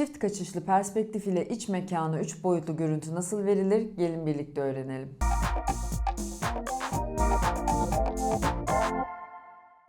Çift kaçışlı perspektif ile iç mekanı 3 boyutlu görüntü nasıl verilir? Gelin birlikte öğrenelim.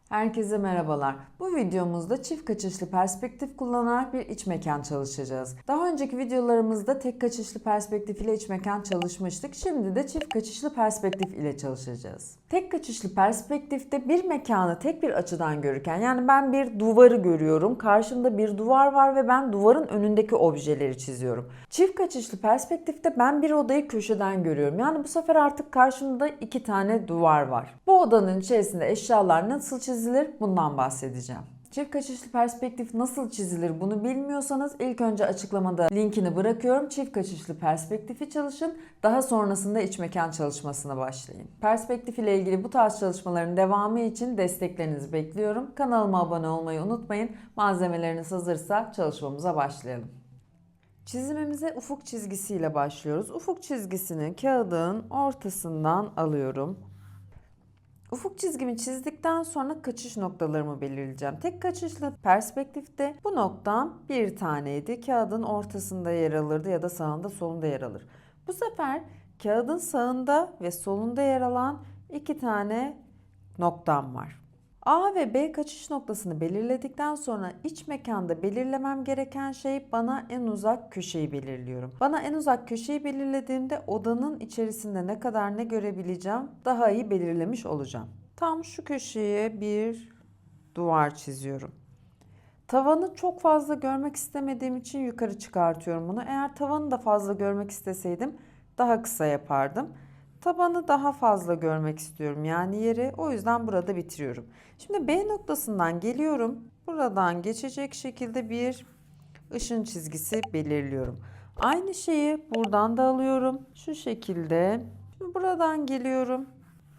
Herkese merhabalar. Bu videomuzda çift kaçışlı perspektif kullanarak bir iç mekan çalışacağız. Daha önceki videolarımızda tek kaçışlı perspektif ile iç mekan çalışmıştık. Şimdi de çift kaçışlı perspektif ile çalışacağız. Tek kaçışlı perspektifte bir mekanı tek bir açıdan görürken, yani ben bir duvarı görüyorum, karşımda bir duvar var ve ben duvarın önündeki objeleri çiziyorum. Çift kaçışlı perspektifte ben bir odayı köşeden görüyorum. Yani bu sefer artık karşımda 2 tane duvar var. Bu odanın içerisinde eşyalar nasıl çizilir? Bundan bahsedeceğim. Çift kaçışlı perspektif nasıl çizilir bunu bilmiyorsanız ilk önce açıklamada linkini bırakıyorum. Çift kaçışlı perspektifi çalışın. Daha sonrasında iç mekan çalışmasına başlayın. Perspektif ile ilgili bu tarz çalışmaların devamı için desteklerinizi bekliyorum. Kanalıma abone olmayı unutmayın. Malzemeleriniz hazırsa çalışmamıza başlayalım. Çizimimize ufuk çizgisiyle başlıyoruz. Ufuk çizgisini kağıdın ortasından alıyorum. Ufuk çizgimi çizdikten sonra kaçış noktalarımı belirleyeceğim. Tek kaçışlı perspektifte bu noktam bir taneydi. Kağıdın ortasında yer alırdı ya da sağında solunda yer alır. Bu sefer kağıdın sağında ve solunda yer alan 2 tane noktam var. A ve B kaçış noktasını belirledikten sonra iç mekanda belirlemem gereken şey, bana en uzak köşeyi belirliyorum. Bana en uzak köşeyi belirlediğimde odanın içerisinde ne kadar ne görebileceğim daha iyi belirlemiş olacağım. Tam şu köşeye bir duvar çiziyorum. Tavanı çok fazla görmek istemediğim için yukarı çıkartıyorum bunu. Eğer tavanı da fazla görmek isteseydim daha kısa yapardım. Tabanı daha fazla görmek istiyorum, yani yeri. O yüzden burada bitiriyorum. Şimdi B noktasından geliyorum. Buradan geçecek şekilde bir ışın çizgisi belirliyorum. Aynı şeyi buradan da alıyorum. Şu şekilde. Şimdi buradan geliyorum.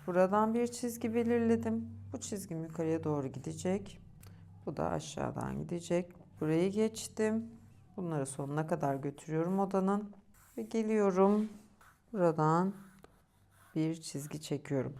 Buradan bir çizgi belirledim. Bu çizgim yukarıya doğru gidecek. Bu da aşağıdan gidecek. Burayı geçtim. Bunları sonuna kadar götürüyorum odanın. Ve geliyorum. Buradan bir çizgi çekiyorum.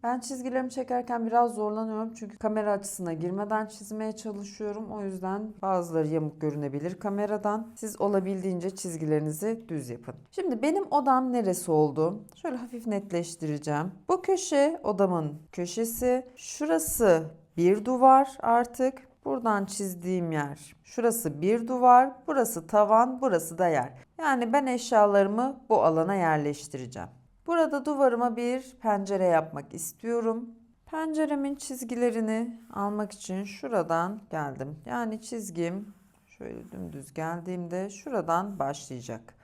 Ben çizgilerimi çekerken biraz zorlanıyorum çünkü kamera açısına girmeden çizmeye çalışıyorum. O yüzden bazıları yamuk görünebilir kameradan. Siz olabildiğince çizgilerinizi düz yapın. Şimdi benim odam neresi oldu? Şöyle hafif netleştireceğim. Bu köşe odamın köşesi. Şurası bir duvar artık. Buradan çizdiğim yer. Şurası bir duvar, burası tavan, burası da yer. Yani ben eşyalarımı bu alana yerleştireceğim. Burada duvarıma bir pencere yapmak istiyorum. Penceremin çizgilerini almak için şuradan geldim. Yani çizgim şöyle dümdüz geldiğimde şuradan başlayacak.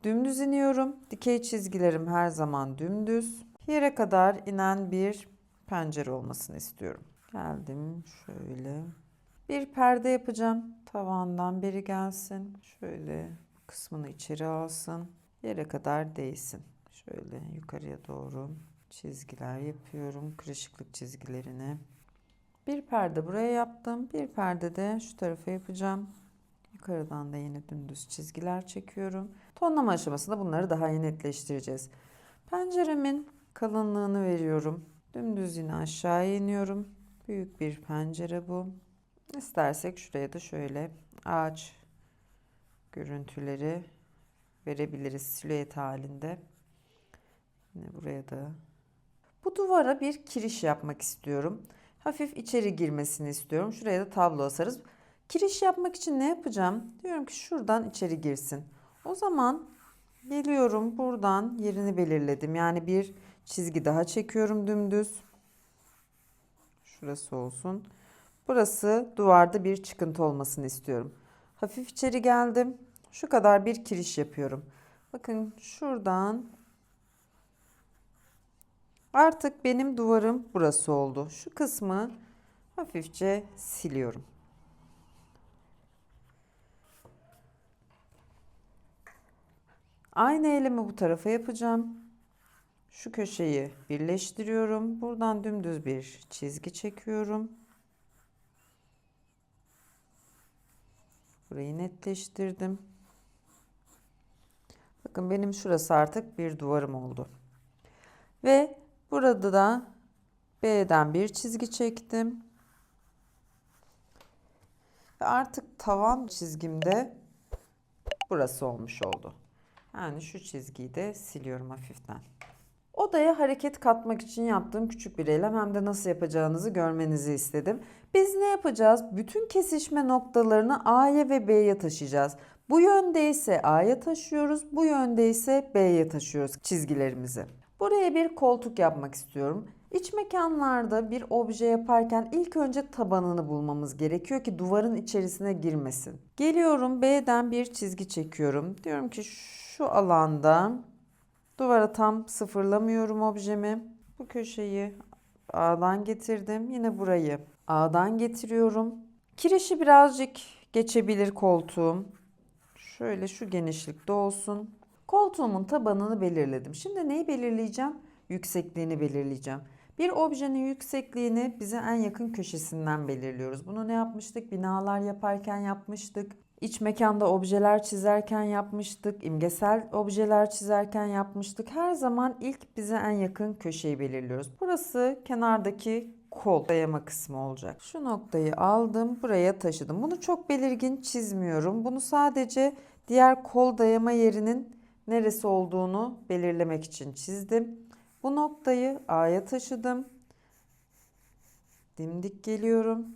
Dümdüz iniyorum. Dikey çizgilerim her zaman dümdüz. Yere kadar inen bir pencere olmasını istiyorum. Geldim şöyle. Bir perde yapacağım. Tavandan biri gelsin. Şöyle kısmını içeri alsın. Yere kadar değsin. Şöyle yukarıya doğru çizgiler yapıyorum. Kırışıklık çizgilerini. Bir perde buraya yaptım. Bir perde de şu tarafa yapacağım. Yukarıdan da yine dümdüz çizgiler çekiyorum. Tonlama aşamasında bunları daha iyi netleştireceğiz. Penceremin kalınlığını veriyorum. Dümdüz yine aşağıya iniyorum. Büyük bir pencere bu. İstersek şuraya da şöyle ağaç görüntüleri verebiliriz silüet halinde. Yine buraya da. Bu duvara bir kiriş yapmak istiyorum. Hafif içeri girmesini istiyorum. Şuraya da tablo asarız. Kiriş yapmak için ne yapacağım? Diyorum ki şuradan içeri girsin. O zaman geliyorum, buradan yerini belirledim. Yani bir çizgi daha çekiyorum dümdüz. Şurası olsun. Burası duvarda bir çıkıntı olmasını istiyorum. Hafif içeri geldim. Şu kadar bir kiriş yapıyorum. Bakın şuradan artık benim duvarım burası oldu. Şu kısmı hafifçe siliyorum. Aynı eylemi bu tarafa yapacağım. Şu köşeyi birleştiriyorum. Buradan dümdüz bir çizgi çekiyorum. Burayı netleştirdim. Bakın benim şurası artık bir duvarım oldu. Ve burada da B'den bir çizgi çektim. Ve artık tavan çizgimde burası olmuş oldu. Yani şu çizgiyi de siliyorum hafiften. Odaya hareket katmak için yaptığım küçük bir eylem, hem de nasıl yapacağınızı görmenizi istedim. Biz ne yapacağız? Bütün kesişme noktalarını A'ya ve B'ye taşıyacağız. Bu yönde ise A'ya taşıyoruz, bu yönde ise B'ye taşıyoruz çizgilerimizi. Buraya bir koltuk yapmak istiyorum. İç mekanlarda bir obje yaparken ilk önce tabanını bulmamız gerekiyor ki duvarın içerisine girmesin. Geliyorum, B'den bir çizgi çekiyorum. Diyorum ki şu alanda duvara tam sıfırlamıyorum objemi. Bu köşeyi A'dan getirdim. Yine burayı A'dan getiriyorum. Kirişi birazcık geçebilir koltuğum. Şöyle şu genişlikte olsun. Koltuğumun tabanını belirledim. Şimdi neyi belirleyeceğim? Yüksekliğini belirleyeceğim. Bir objenin yüksekliğini bize en yakın köşesinden belirliyoruz. Bunu ne yapmıştık? Binalar yaparken yapmıştık. İç mekanda objeler çizerken yapmıştık. İmgesel objeler çizerken yapmıştık. Her zaman ilk bize en yakın köşeyi belirliyoruz. Burası kenardaki kol dayama kısmı olacak. Şu noktayı aldım, buraya taşıdım. Bunu çok belirgin çizmiyorum. Bunu sadece diğer kol dayama yerinin neresi olduğunu belirlemek için çizdim. Bu noktayı A'ya taşıdım. Dimdik geliyorum.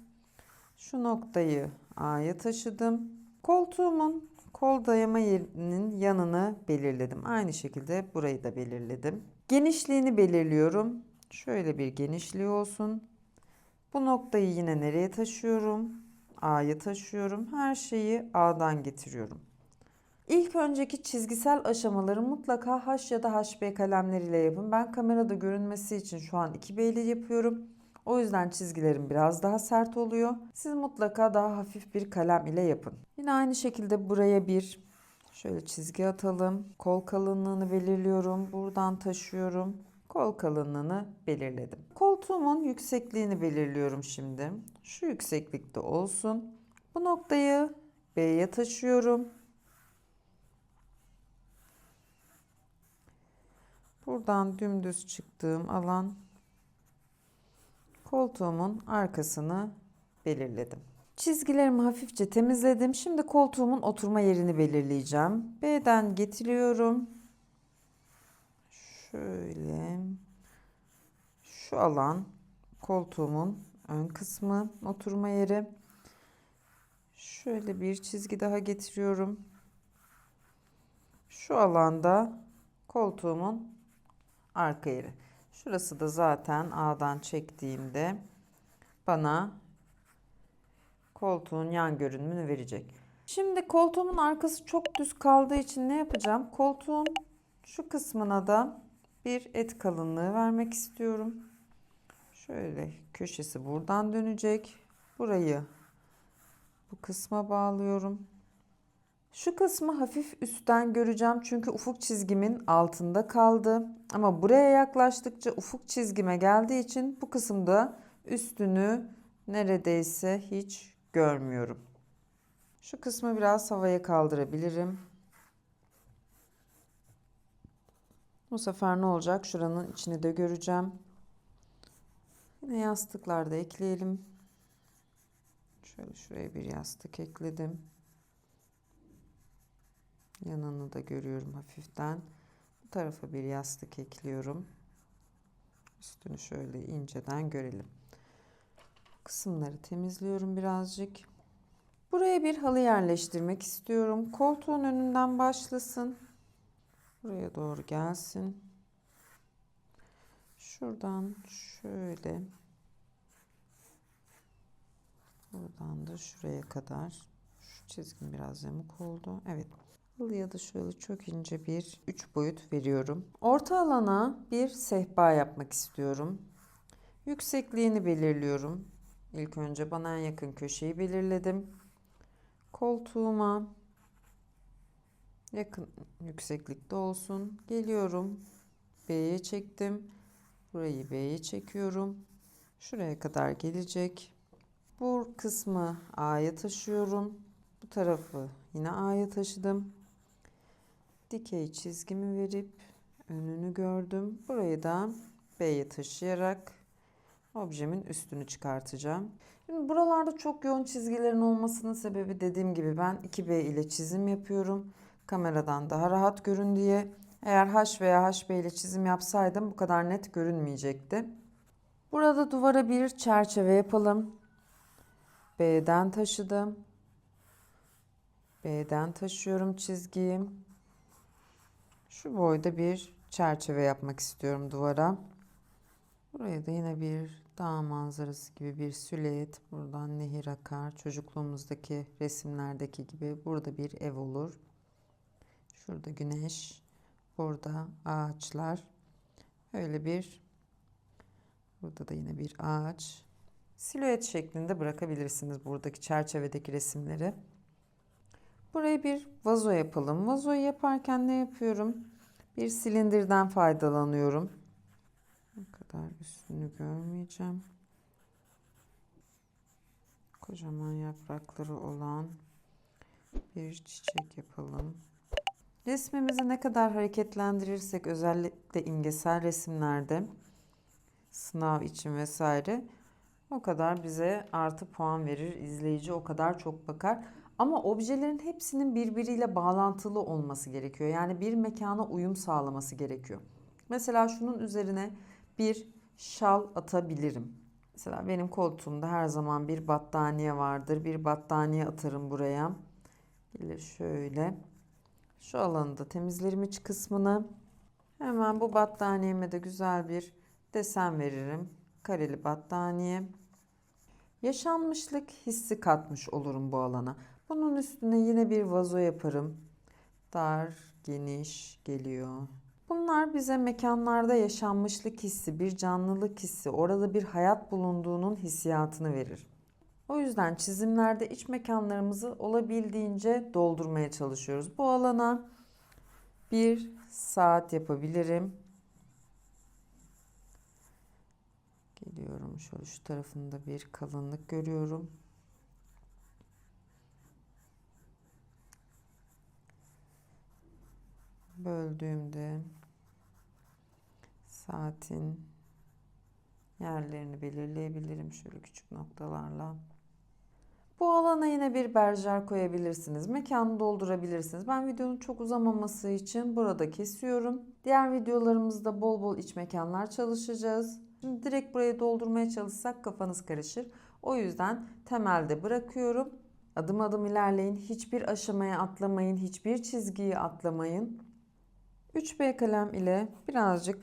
Şu noktayı A'ya taşıdım. Koltuğumun kol dayama yerinin yanını belirledim. Aynı şekilde burayı da belirledim. Genişliğini belirliyorum. Şöyle bir genişliği olsun. Bu noktayı yine nereye taşıyorum? A'ya taşıyorum. Her şeyi A'dan getiriyorum. İlk önceki çizgisel aşamaları mutlaka H ya da HB kalemleriyle yapın. Ben kamerada görünmesi için şu an 2B ile yapıyorum. O yüzden çizgilerim biraz daha sert oluyor. Siz mutlaka daha hafif bir kalem ile yapın. Yine aynı şekilde buraya bir şöyle çizgi atalım. Kol kalınlığını belirliyorum. Buradan taşıyorum. Kol kalınlığını belirledim. Koltuğumun yüksekliğini belirliyorum şimdi. Şu yükseklikte olsun. Bu noktayı B'ye taşıyorum. Buradan dümdüz çıktığım alan koltuğumun arkasını belirledim. Çizgilerimi hafifçe temizledim. Şimdi koltuğumun oturma yerini belirleyeceğim. B'den getiriyorum. Şöyle şu alan koltuğumun ön kısmı, oturma yeri. Şöyle bir çizgi daha getiriyorum. Şu alanda koltuğumun arka yeri. Şurası da zaten A'dan çektiğimde bana koltuğun yan görünümünü verecek. Şimdi koltuğumun arkası çok düz kaldığı için ne yapacağım? Koltuğun şu kısmına da bir et kalınlığı vermek istiyorum. Şöyle köşesi buradan dönecek. Burayı bu kısma bağlıyorum. Şu kısmı hafif üstten göreceğim çünkü ufuk çizgimin altında kaldı. Ama buraya yaklaştıkça ufuk çizgime geldiği için bu kısımda üstünü neredeyse hiç görmüyorum. Şu kısmı biraz havaya kaldırabilirim. Bu sefer ne olacak? Şuranın içini de göreceğim. Yine yastıklar da ekleyelim. Şöyle şuraya bir yastık ekledim. Yanını da görüyorum hafiften. Bu tarafa bir yastık ekliyorum. Üstünü şöyle inceden görelim. Kısımları temizliyorum birazcık. Buraya bir halı yerleştirmek istiyorum. Koltuğun önünden başlasın. Buraya doğru gelsin. Şuradan şöyle. Buradan da şuraya kadar. Şu çizgim biraz yamuk oldu. Evet. Halıya da şöyle çok ince bir 3 boyut veriyorum. Orta alana bir sehpa yapmak istiyorum. Yüksekliğini belirliyorum. İlk önce bana en yakın köşeyi belirledim. Koltuğuma yakın yükseklikte olsun. Geliyorum. B'ye çektim. Burayı B'ye çekiyorum. Şuraya kadar gelecek. Bu kısmı A'ya taşıyorum. Bu tarafı yine A'ya taşıdım. Dikey çizgimi verip önünü gördüm. Burayı da B'ye taşıyarak objemin üstünü çıkartacağım. Şimdi buralarda çok yoğun çizgilerin olmasının sebebi dediğim gibi ben 2B ile çizim yapıyorum. Kameradan daha rahat görün diye. Eğer H veya HB ile çizim yapsaydım bu kadar net görünmeyecekti. Burada duvara bir çerçeve yapalım. B'den taşıdım. B'den taşıyorum çizgiyi. Şu boyda bir çerçeve yapmak istiyorum duvara. Buraya da yine bir dağ manzarası gibi bir silüet. Buradan nehir akar. Çocukluğumuzdaki resimlerdeki gibi burada bir ev olur. Şurada güneş. Burada ağaçlar. Öyle bir. Burada da yine bir ağaç. Silüet şeklinde bırakabilirsiniz buradaki çerçevedeki resimleri. Buraya bir vazo yapalım. Vazoyu yaparken ne yapıyorum? Bir silindirden faydalanıyorum. Ne kadar üstünü görmeyeceğim. Kocaman yaprakları olan bir çiçek yapalım. Resmimizi ne kadar hareketlendirirsek özellikle imgesel resimlerde sınav için vesaire o kadar bize artı puan verir. İzleyici o kadar çok bakar. Ama objelerin hepsinin birbiriyle bağlantılı olması gerekiyor. Yani bir mekana uyum sağlaması gerekiyor. Mesela şunun üzerine bir şal atabilirim. Mesela benim koltuğumda her zaman bir battaniye vardır. Bir battaniye atarım buraya. Gelir şöyle. Şu alanı da temizlerim iç kısmını. Hemen bu battaniyeme de güzel bir desen veririm. Kareli battaniye. Yaşanmışlık hissi katmış olurum bu alana. Bunun üstüne yine bir vazo yaparım. Dar, geniş geliyor. Bunlar bize mekanlarda yaşanmışlık hissi, bir canlılık hissi, orada bir hayat bulunduğunun hissiyatını verir. O yüzden çizimlerde iç mekanlarımızı olabildiğince doldurmaya çalışıyoruz. Bu alana bir saat yapabilirim. Geliyorum şöyle şu tarafında bir kalınlık görüyorum. Böldüğümde saatin yerlerini belirleyebilirim şöyle küçük noktalarla. Bu alana yine bir berjer koyabilirsiniz. Mekanı doldurabilirsiniz. Ben videonun çok uzamaması için burada kesiyorum. Diğer videolarımızda bol bol iç mekanlar çalışacağız. Şimdi direkt burayı doldurmaya çalışsak kafanız karışır. O yüzden temelde bırakıyorum. Adım adım ilerleyin. Hiçbir aşamaya atlamayın. Hiçbir çizgiyi atlamayın. 3B kalem ile birazcık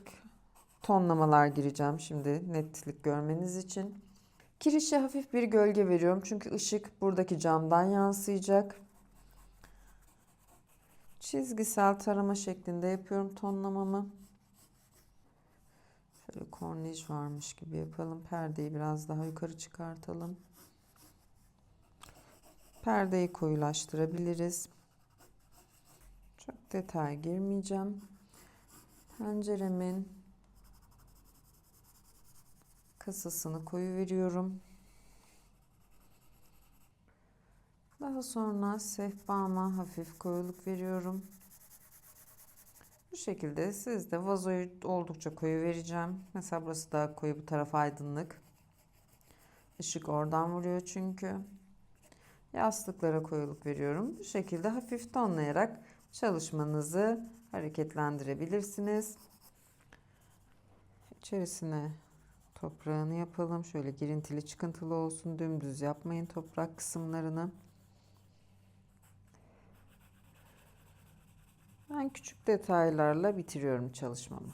tonlamalar gireceğim şimdi netlik görmeniz için. Kirişe hafif bir gölge veriyorum çünkü ışık buradaki camdan yansıyacak. Çizgisel tarama şeklinde yapıyorum tonlamamı. Şöyle kornij varmış gibi yapalım. Perdeyi biraz daha yukarı çıkartalım. Perdeyi koyulaştırabiliriz. Çok detay girmeyeceğim. Penceremin kasasını koyu veriyorum. Daha sonra sehpama hafif koyuluk veriyorum. Bu şekilde siz de vazoyu oldukça koyu vereceğim. Mesela burası daha koyu, bu taraf aydınlık. Işık oradan vuruyor çünkü. Yastıklara koyuluk veriyorum. Bu şekilde hafif tonlayarak çalışmanızı hareketlendirebilirsiniz. İçerisine toprağını yapalım. Şöyle girintili çıkıntılı olsun. Dümdüz yapmayın toprak kısımlarını. Ben küçük detaylarla bitiriyorum çalışmamı.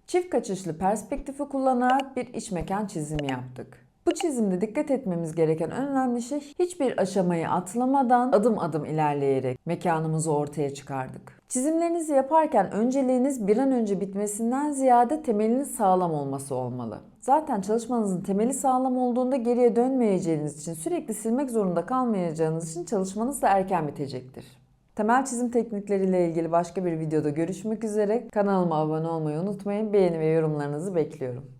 Çift kaçışlı perspektifi kullanarak bir iç mekan çizimi yaptık. Bu çizimde dikkat etmemiz gereken önemli şey hiçbir aşamayı atlamadan adım adım ilerleyerek mekanımızı ortaya çıkardık. Çizimlerinizi yaparken önceliğiniz bir an önce bitmesinden ziyade temeliniz sağlam olması olmalı. Zaten çalışmanızın temeli sağlam olduğunda geriye dönmeyeceğiniz için, sürekli silmek zorunda kalmayacağınız için çalışmanız da erken bitecektir. Temel çizim teknikleriyle ilgili başka bir videoda görüşmek üzere. Kanalıma abone olmayı unutmayın. Beğeni ve yorumlarınızı bekliyorum.